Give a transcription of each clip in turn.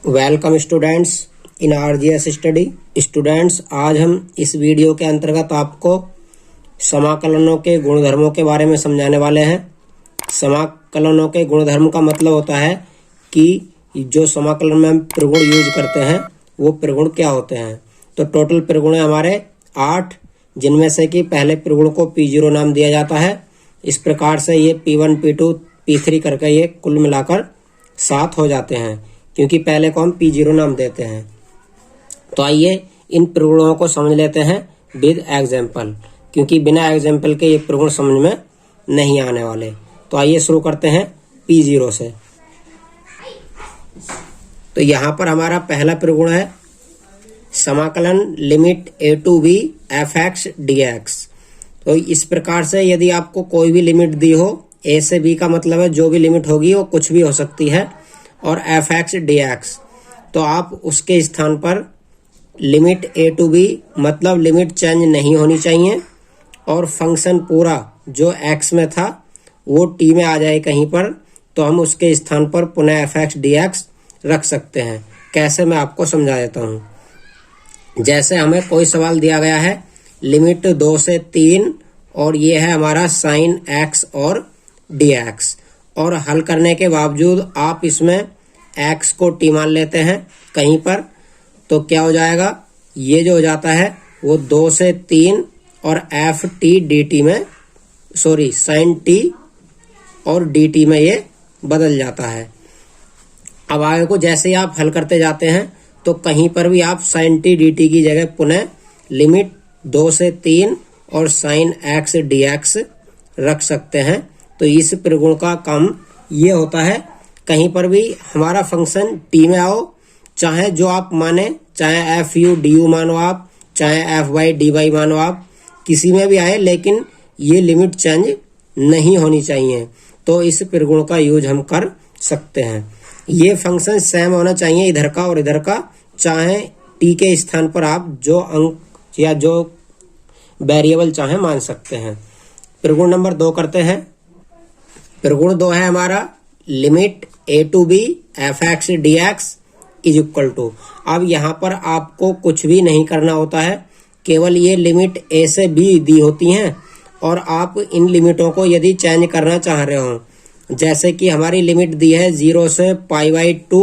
Welcome students in RGS study. Students, आज हम इस वीडियो के अंतर्गत आपको समाकलनों के गुणधर्मों के बारे में समझाने वाले हैं। समाकलनों के गुणधर्म का मतलब होता है कि जो समाकलन में हम प्रगुण यूज करते हैं वो प्रगुण क्या होते हैं। तो टोटल प्रगुण है हमारे 8, जिनमें से कि पहले प्रगुण को P0 नाम दिया जाता है। इस प्रकार से ये P1, P2, P3 करके ये कुल मिलाकर 7 हो जाते हैं, क्योंकि पहले को हम P0 नाम देते हैं। तो आइए इन प्रगुणों को समझ लेते हैं विद एग्जाम्पल, क्योंकि बिना एग्जाम्पल के ये प्रगुण समझ में नहीं आने वाले। तो आइए शुरू करते हैं P0 से। तो यहाँ पर हमारा पहला प्रगुण है समाकलन limit a to b f(x) dx। तो इस प्रकार से यदि आपको कोई भी लिमिट दी हो, a से b का मतलब है जो भी लिमिट होगी वो कुछ भी हो सकती है, और f(x) dx, तो आप उसके स्थान पर लिमिट a to b मतलब लिमिट चेंज नहीं होनी चाहिए, और फंक्शन पूरा जो x में था वो t में आ जाए कहीं पर, तो हम उसके स्थान पर पुनः f(x) dx रख सकते हैं। कैसे, मैं आपको समझा देता हूँ। जैसे हमें कोई सवाल दिया गया है लिमिट 2 से 3, और ये है हमारा साइन x और dx, और हल करने के बावजूद आप इसमें x को t मान लेते हैं कहीं पर, तो क्या हो जाएगा, ये जो हो जाता है वो 2 से 3 और ft dt में साइन t और dt में ये बदल जाता है। अब आगे को जैसे ही आप हल करते जाते हैं तो कहीं पर भी आप साइन t dt की जगह पुनः लिमिट 2 से 3 और साइन x dx रख सकते हैं। तो इस प्रगुण का काम ये होता है, कहीं पर भी हमारा फंक्शन t में आओ, चाहे जो आप माने, चाहे fu du मानो आप, चाहे fy dy मानो आप, किसी में भी आए, लेकिन ये लिमिट चेंज नहीं होनी चाहिए। तो इस प्रगुण का यूज हम कर सकते हैं। ये फंक्शन सेम होना चाहिए इधर का और इधर का, चाहे t के स्थान पर आप जो अंक या जो वेरिएबल चाहे मान सकते हैं। प्रगुण नंबर 2 करते हैं। प्रगुण 2 है हमारा limit a to b f(x) dx is equal to. अब यहाँ पर आपको कुछ भी नहीं करना होता है, केवल ये लिमिट a से b दी होती हैं, और आप इन लिमिटों को यदि चेंज करना चाह रहे हो, जैसे कि हमारी लिमिट दी है 0 से π/2,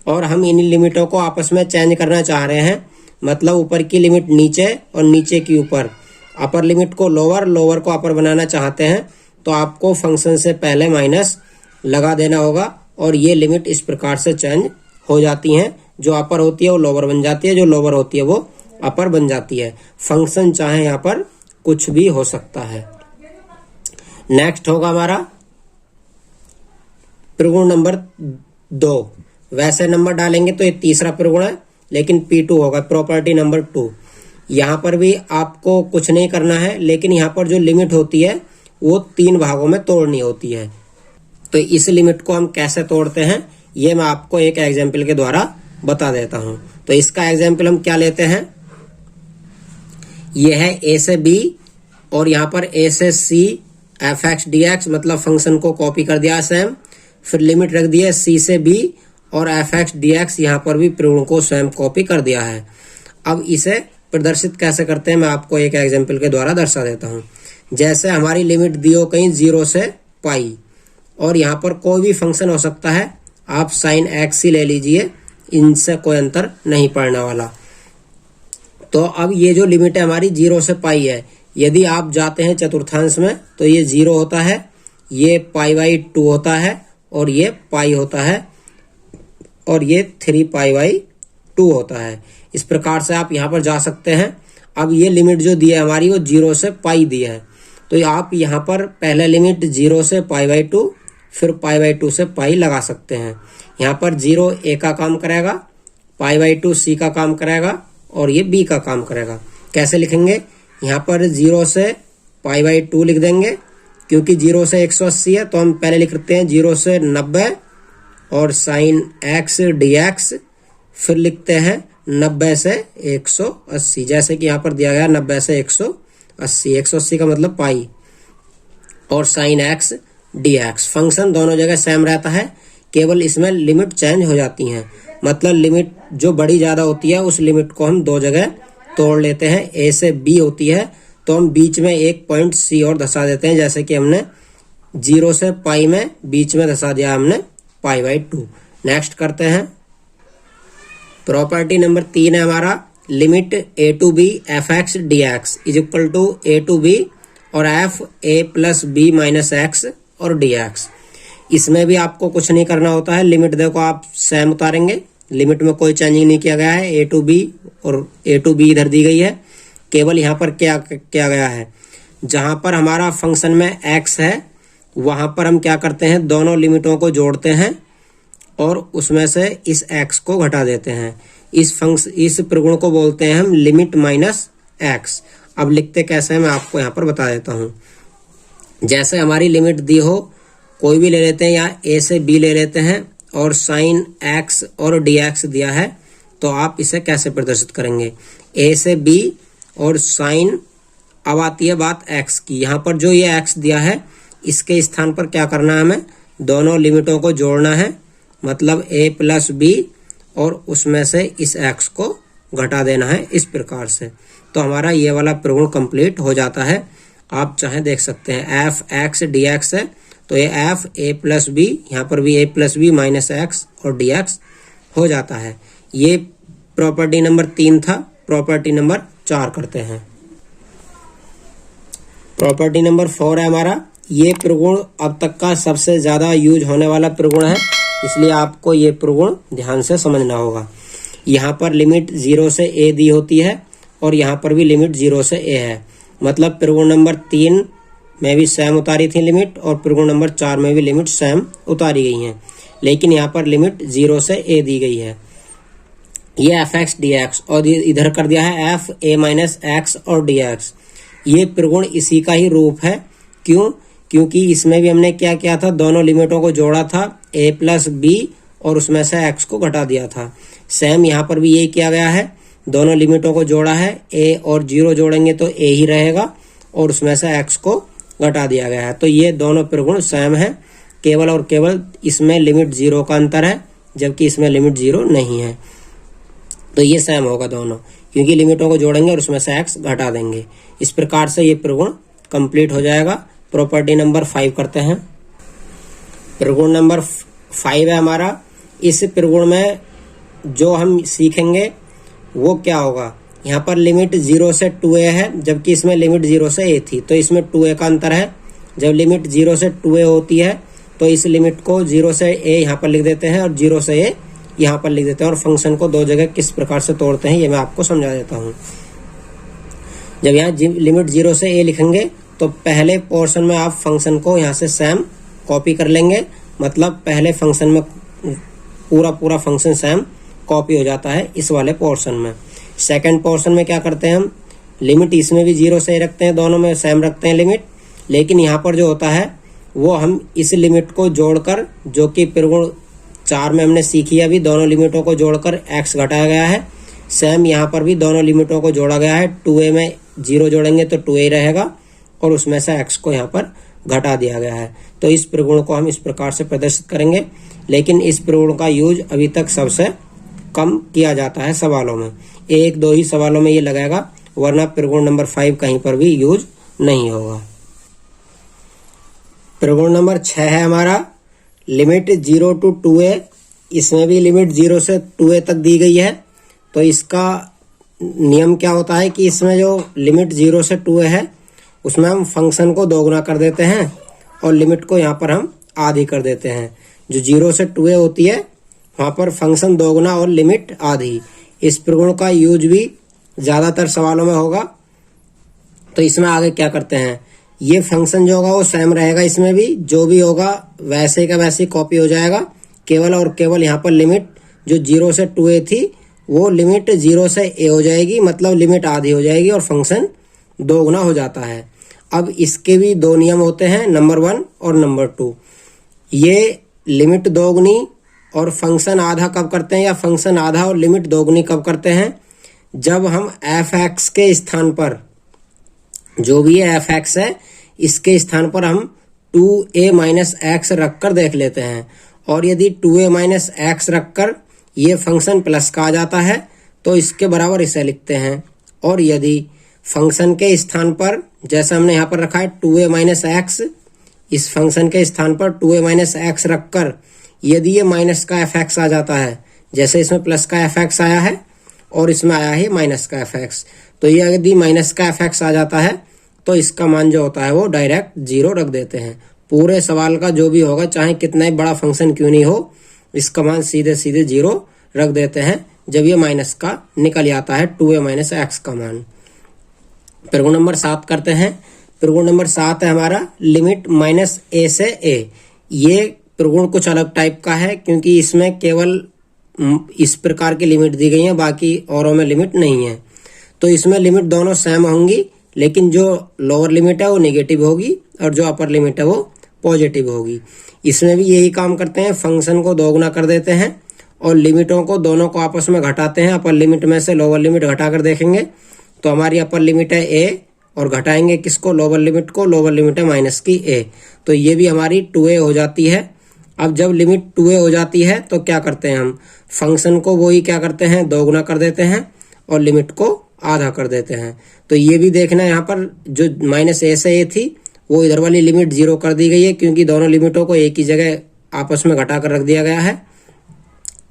और हम इन लिमिटों को आपस में चेंज करना चाह रहे हैं, मतलब ऊपर की लिमिट नीचे और नीचे की ऊपर, अपर लिमिट को लोअर, लोअर को अपर बनाना चाहते हैं, तो आपको फंक्शन से पहले माइनस लगा देना होगा, और ये लिमिट इस प्रकार से चेंज हो जाती हैं। जो अपर होती है वो लोअर बन जाती है, जो लोअर होती है वो अपर बन जाती है। फंक्शन चाहे यहाँ पर कुछ भी हो सकता है। नेक्स्ट होगा हमारा प्रगुण नंबर 2। वैसे नंबर डालेंगे तो ये तीसरा प्रगुण है, लेकिन P2 होगा, प्रॉपर्टी नंबर 2। यहाँ पर भी आपको कुछ नहीं करना है, लेकिन यहाँ पर जो लिमिट होती है वो 3 भागों में तोड़नी होती है। तो इस लिमिट को हम कैसे तोड़ते हैं ये मैं आपको एक एग्जाम्पल के द्वारा बता देता हूँ। तो इसका एग्जाम्पल हम क्या लेते हैं, ये है a से b, और यहाँ पर a से c f(x) dx, मतलब फंक्शन को कॉपी कर दिया सेम, फिर लिमिट रख दी है c से b, और f(x) dx यहाँ पर भी प्रगुण को स्वयं कॉपी कर दिया है। अब इसे प्रदर्शित कैसे करते हैं मैं आपको एक एग्जाम्पल के द्वारा दर्शा देता हूँ। जैसे हमारी लिमिट दी हो कहीं 0 से π, और यहाँ पर कोई भी फंक्शन हो सकता है, आप साइन x ही ले लीजिए, इनसे कोई अंतर नहीं पड़ने वाला। तो अब ये जो लिमिट है हमारी 0 से π है, यदि आप जाते हैं चतुर्थांश में तो ये 0 होता है, ये π/2 होता है, और ये π होता है, और ये 3π/2 होता है। इस प्रकार से आप यहाँ पर जा सकते हैं। अब ये लिमिट जो दी है हमारी वो 0 से π दी है, तो आप यहाँ पर पहले लिमिट 0 से π/2, फिर π/2 से π लगा सकते हैं। यहाँ पर 0 a का काम करेगा, π/2 c का काम करेगा, और ये b का काम करेगा। कैसे लिखेंगे, यहाँ पर 0 से π/2 लिख देंगे, क्योंकि 0 से 180 है, तो हम पहले लिखते हैं 0 से 90 और साइन x dx, फिर लिखते हैं 90 से 180, जैसे कि यहाँ पर दिया गया 90 से 180, 180 का मतलब पाई, और साइन x dx। फंक्शन दोनों जगह सेम रहता है, केवल इसमें लिमिट चेंज हो जाती हैं। मतलब लिमिट जो बड़ी ज्यादा होती है उस लिमिट को हम दो जगह तोड़ लेते हैं। ए से बी होती है तो हम बीच में एक पॉइंट सी और धसा देते हैं, जैसे कि हमने 0 से पाई में बीच में धसा दिया हमने π/2। नेक्स्ट करते हैं। प्रॉपर्टी नंबर 3 है हमारा limit a to b f(x) dx is equal to a to b और f a plus b minus x और dx। इसमें भी आपको कुछ नहीं करना होता है। लिमिट देखो आप सेम उतारेंगे, लिमिट में कोई चेंजिंग नहीं किया गया है। a टू b और a टू b इधर दी गई है, केवल यहाँ पर क्या किया गया है, जहां पर हमारा फंक्शन में x है वहां पर हम क्या करते हैं, दोनों लिमिटों को जोड़ते हैं और उसमें से इस x को घटा देते हैं। इस प्रगुण को बोलते हैं हम लिमिट माइनस x। अब लिखते कैसे हैं मैं आपको यहाँ पर बता देता हूँ। जैसे हमारी लिमिट दी हो, कोई भी ले लेते हैं या a से b ले लेते हैं और साइन x और dx दिया है, तो आप इसे कैसे प्रदर्शित करेंगे, a से b और साइन। अब आती है बात x की। यहाँ पर जो ये x दिया है इसके स्थान पर क्या करना है, हमें दोनों लिमिटों को जोड़ना है, मतलब a प्लस b और उसमें से इस x को घटा देना है इस प्रकार से। तो हमारा ये वाला प्रगुण कंप्लीट हो जाता है। आप चाहे देख सकते हैं f(x) dx है तो ये f a प्लस b, यहाँ पर भी a plus b minus x और dx हो जाता है। ये प्रॉपर्टी नंबर 3 था। प्रॉपर्टी नंबर 4 करते हैं। प्रॉपर्टी नंबर 4 है हमारा, ये प्रगुण अब तक का सबसे ज्यादा यूज होने वाला प्रगुण है, इसलिए आपको ये प्रगुण ध्यान से समझना होगा। यहाँ पर लिमिट 0 से a दी होती है और यहाँ पर भी लिमिट 0 से a है, मतलब प्रगुण नंबर 3 में भी सेम उतारी थी लिमिट और प्रगुण नंबर 4 में भी लिमिट सेम उतारी गई हैं, लेकिन यहाँ पर लिमिट 0 से a दी गई है। ये f(x) dx और इधर कर दिया है f a माइनस x और dx। ये प्रगुण इसी का ही रूप है। क्यों? क्योंकि इसमें भी हमने क्या किया था, दोनों लिमिटों को जोड़ा था a प्लस b और उसमें से x को घटा दिया था। सेम यहाँ पर भी ये किया गया है, दोनों लिमिटों को जोड़ा है, a और 0 जोड़ेंगे तो a ही रहेगा और उसमें से x को घटा दिया गया है। तो ये दोनों प्रगुण सेम है, केवल और केवल इसमें लिमिट 0 का अंतर है जबकि इसमें लिमिट 0 नहीं है। तो ये सेम होगा दोनों, क्योंकि लिमिटों को जोड़ेंगे और उसमें से x घटा देंगे। इस प्रकार से ये प्रगुण कंप्लीट हो जाएगा। प्रॉपर्टी नंबर 5 करते हैं। प्रगुण नंबर 5 है हमारा। इस प्रगुण में जो हम सीखेंगे वो क्या होगा, यहाँ पर लिमिट 0 से 2a है जबकि इसमें लिमिट 0 से a थी, तो इसमें 2a का अंतर है। जब लिमिट 0 से 2a होती है तो इस लिमिट को 0 से a यहाँ पर लिख देते हैं और 0 से a यहाँ पर लिख देते हैं और फंक्शन को दो जगह किस प्रकार से तोड़ते हैं ये मैं आपको समझा देता हूँ। जब यहाँ लिमिट 0 से a लिखेंगे तो पहले पोर्शन में आप फंक्शन को यहाँ से सेम कॉपी कर लेंगे, मतलब पहले फंक्शन में पूरा फंक्शन सेम कॉपी हो जाता है इस वाले पोर्शन में। सेकंड पोर्शन में क्या करते हैं, हम लिमिट इसमें भी 0 से a रखते हैं, दोनों में सेम रखते हैं लिमिट, लेकिन यहाँ पर जो होता है वो हम इस लिमिट को जोड़कर, जो कि प्रगुण 4 में हमने सीखी है, अभी दोनों लिमिटों को जोड़कर x घटाया गया है। सेम यहाँ पर भी दोनों लिमिटों को जोड़ा गया है, 2a में 0 जोड़ेंगे तो 2a रहेगा और उसमें से x को यहाँ पर घटा दिया गया है। तो इस प्रगुण को हम इस प्रकार से प्रदर्शित करेंगे, लेकिन इस प्रगुण का यूज अभी तक सबसे कम किया जाता है सवालों में। 1-2 ही सवालों में ये लगेगा, वरना प्रगुण नंबर 5 कहीं पर भी यूज नहीं होगा। प्रगुण नंबर 6 है हमारा, लिमिट 0 to 2a। इसमें भी लिमिट 0 से 2a तक दी गई है। तो इसका नियम क्या होता है कि इसमें जो लिमिट 0 से 2a है उसमें हम फंक्शन को दोगुना कर देते हैं और लिमिट को यहाँ पर हम आधी कर देते हैं। जो 0 से 2a होती है वहाँ पर फंक्शन दोगुना और लिमिट आधी। इस प्रगुण का यूज भी ज्यादातर सवालों में होगा। तो इसमें आगे क्या करते हैं, ये फंक्शन जो होगा वो सेम रहेगा, इसमें भी जो भी होगा वैसे का वैसे कॉपी हो जाएगा। केवल और केवल यहाँ पर लिमिट जो 0 से 2a थी वो लिमिट 0 से a हो जाएगी, मतलब लिमिट आधी हो जाएगी और फंक्शन दोगुना हो जाता है। अब इसके भी दो नियम होते हैं, नंबर 1 और नंबर 2। ये लिमिट दोगुनी और फंक्शन आधा कब करते हैं, या फंक्शन आधा और लिमिट दोगुनी कब करते हैं, जब हम f(x) के स्थान पर, जो भी है f(x) है, इसके स्थान पर हम 2a माइनस x रखकर देख लेते हैं। और यदि 2a माइनस x रखकर ये फंक्शन प्लस का आ जाता है तो इसके बराबर इसे लिखते हैं। और यदि फंक्शन के स्थान पर, जैसा हमने यहाँ पर रखा है 2a माइनस एक्स, इस फंक्शन के स्थान पर 2a माइनस एक्स रखकर यदि ये माइनस का एफ एक्स आ जाता है, जैसे इसमें प्लस का एफ एक्स आया है और इसमें आया है माइनस का एफ एक्स, तो ये यदि माइनस का एफ एक्स आ जाता है तो इसका मान जो होता है वो डायरेक्ट 0 रख देते हैं। पूरे सवाल का जो भी होगा, चाहे कितना ही बड़ा फंक्शन क्यों नहीं हो, इसका मान सीधे सीधे 0 रख देते हैं जब ये माइनस का निकल आता है 2a माइनस एक्स का मान। प्रगुण नंबर 7 करते हैं। प्रगुण नंबर 7 है हमारा लिमिट माइनस a से a। ये प्रगुण कुछ अलग टाइप का है क्योंकि इसमें केवल इस प्रकार की लिमिट दी गई है, बाकी औरों में लिमिट नहीं है। तो इसमें लिमिट दोनों सेम होंगी, लेकिन जो लोअर लिमिट है वो नेगेटिव होगी और जो अपर लिमिट है वो पॉजिटिव होगी। इसमें भी यही काम करते हैं, फंक्शन को दोगुना कर देते हैं और लिमिटों को दोनों को आपस में घटाते हैं। अपर लिमिट में से लोअर लिमिट घटाकर देखेंगे तो हमारी अपर लिमिट है a और घटाएंगे किसको, लोअर लिमिट को, लोअर लिमिट है माइनस की a, तो ये भी हमारी 2a हो जाती है। अब जब लिमिट 2a हो जाती है तो क्या करते हैं हम, फंक्शन को वही क्या करते हैं, दोगुना कर देते हैं और लिमिट को आधा कर देते हैं। तो ये भी देखना, यहाँ पर जो माइनस a से a थी वो इधर वाली लिमिट 0 कर दी गई है क्योंकि दोनों लिमिटों को एक ही जगह आपस में घटाकर रख दिया गया है।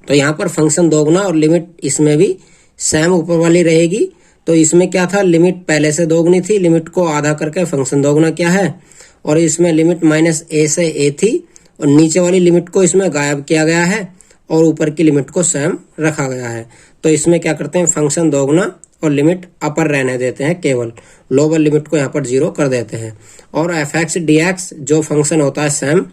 तो यहाँ पर फंक्शन दोगुना और लिमिट इसमें भी सेम ऊपर वाली रहेगी। तो इसमें क्या था, लिमिट पहले से दोगुनी थी, लिमिट को आधा करके फंक्शन दोगुना किया है, और इसमें लिमिट माइनस a से a थी और नीचे वाली लिमिट को इसमें गायब किया गया है और ऊपर की लिमिट को सेम रखा गया है। तो इसमें क्या करते हैं, फंक्शन दोगुना और लिमिट अपर रहने देते हैं, केवल लोअर लिमिट को यहाँ पर 0 कर देते हैं और एफ एक्स डी एक्स जो फंक्शन होता है सेम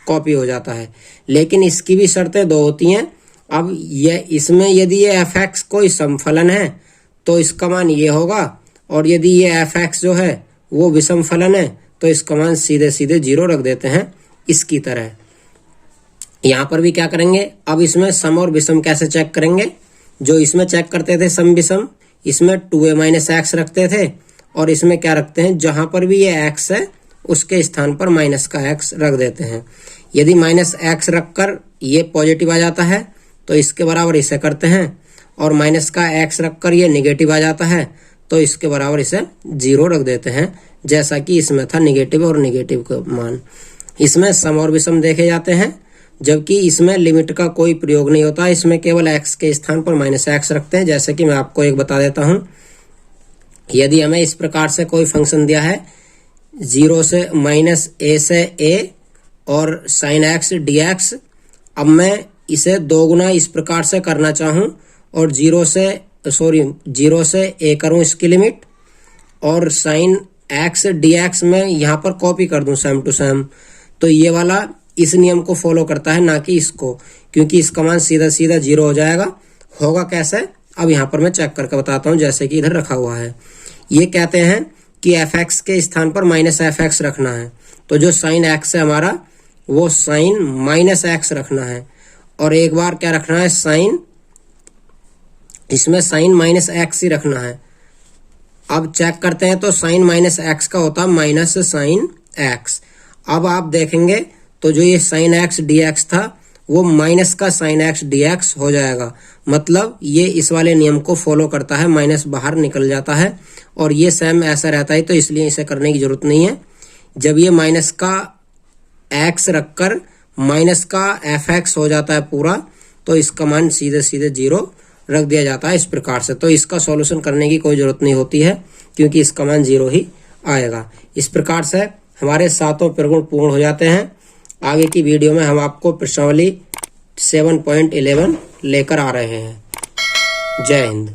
कॉपी हो जाता है। लेकिन इसकी भी शर्तें दो होती हैं। अब ये इसमें यदि ये एफ एक्स कोई समफलन है तो इसका मान ये होगा, और यदि ये एफ एक्स जो है वो विषम फलन है तो इसका मान सीधे सीधे 0 रख देते हैं इसकी तरह। यहाँ पर भी क्या करेंगे, अब इसमें सम और विषम कैसे चेक करेंगे, जो इसमें चेक करते थे सम विषम, इसमें 2a माइनस एक्स रखते थे और इसमें क्या रखते हैं, जहां पर भी ये x है उसके स्थान पर माइनस का x रख देते हैं। यदि माइनस x रखकर ये पॉजिटिव आ जाता है तो इसके बराबर इसे करते हैं, और माइनस का x रखकर ये नेगेटिव आ जाता है तो इसके बराबर इसे 0 रख देते हैं, जैसा कि इसमें था नेगेटिव और नेगेटिव का मान। इसमें सम और विषम देखे जाते हैं, जबकि इसमें लिमिट का कोई प्रयोग नहीं होता, इसमें केवल x के स्थान पर माइनस एक्स रखते हैं। जैसे कि मैं आपको एक बता देता हूं, यदि हमें इस प्रकार से कोई फंक्शन दिया है 0 से माइनस a से a और साइन एक्स डी एक्स, अब मैं इसे दोगुना इस प्रकार से करना चाहूं और 0 से a करूं इसकी लिमिट, और साइन एक्स डी एक्स में यहाँ पर कॉपी कर दूं सेम टू सेम, तो ये वाला इस नियम को फॉलो करता है, ना कि इसको, क्योंकि इसका मान सीधा सीधा 0 हो जाएगा। होगा कैसे, अब यहाँ पर मैं चेक करके बताता हूँ, जैसे कि इधर रखा हुआ है। ये कहते हैं कि एफ एक्स के स्थान पर माइनस एफ एक्स रखना है, तो जो साइन एक्स है हमारा वो साइन माइनस एक्स रखना है, और एक बार क्या रखना है, साइन, इसमें साइन माइनस एक्स ही रखना है। अब चेक करते हैं तो साइन माइनस एक्स का होता है माइनस साइन एक्स। अब आप देखेंगे तो जो ये साइन एक्स डी एक्स था वो माइनस का साइन एक्स डी एक्स हो जाएगा, मतलब ये इस वाले नियम को फॉलो करता है, माइनस बाहर निकल जाता है और ये सेम ऐसा रहता है, तो इसलिए इसे करने की जरूरत नहीं है। जब ये माइनस का एक्स रखकर माइनस का एफ एक्स हो जाता है पूरा, तो इसका मान सीधे सीधे 0 रख दिया जाता है इस प्रकार से। तो इसका सॉल्यूशन करने की कोई जरूरत नहीं होती है क्योंकि इसका मान 0 ही आएगा। इस प्रकार से हमारे 7 प्रगुण पूर्ण हो जाते हैं। आगे की वीडियो में हम आपको प्रश्नावली 7.11 लेकर आ रहे हैं। जय हिंद।